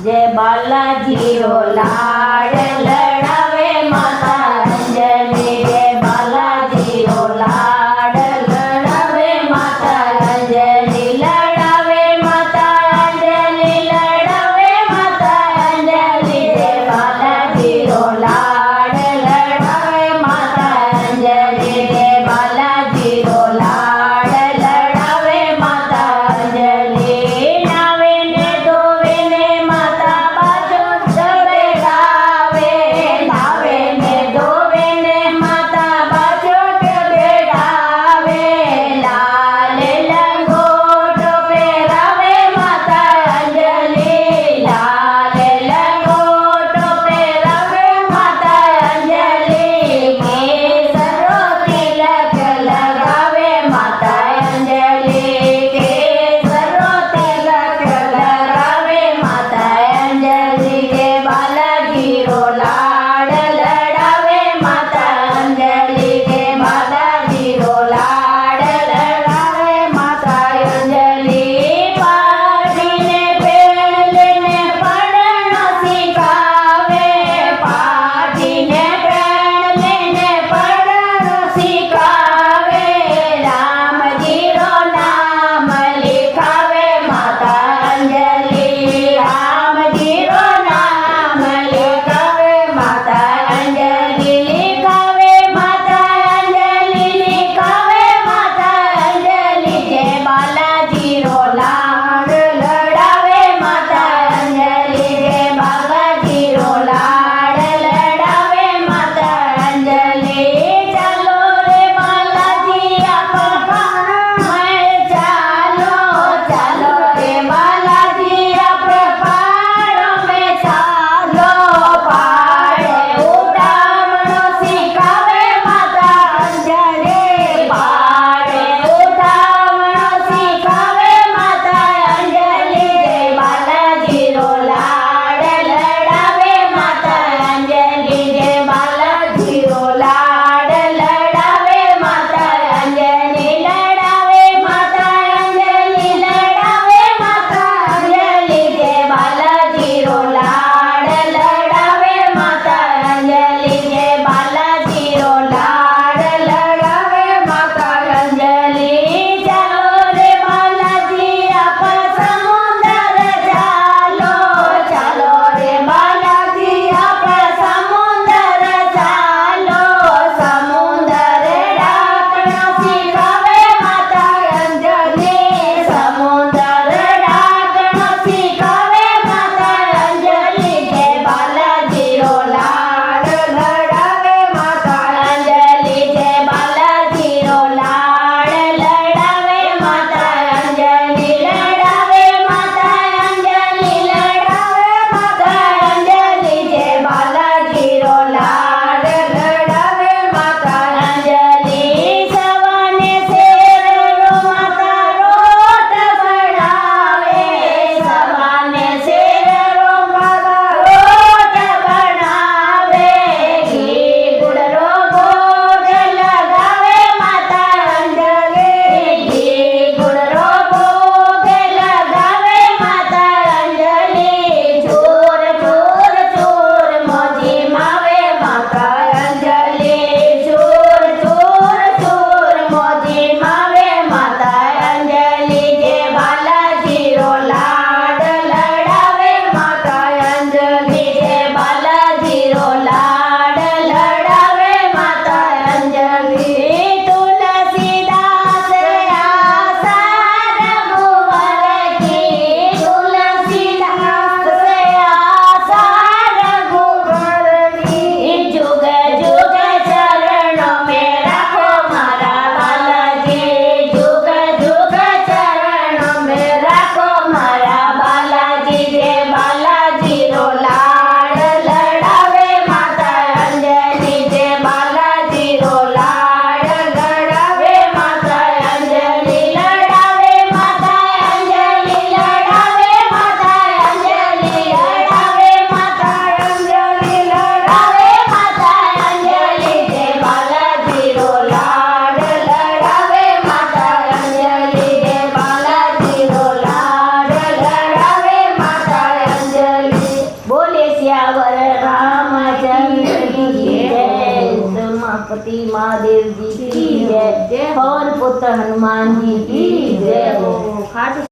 जय बालाजी रो लाड लड़ावे माता अंजलि जय बालाजी रो लाड लड़ावे माता अंजलि लड़ावे माता अंजलि लड़ावे माता अंजलि जय बालाजी रो लाड लड़ावे माता अंजलि जय बालाजी रो लाड लड़ावे माता अंजलि नावे ने धोवे ने माता बाजू चढ़े गावे बोले सियावर रामचंद्र की जय, उमापति महादेव जी की जय, पवन पुत्र हनुमान जी की जय। खाटू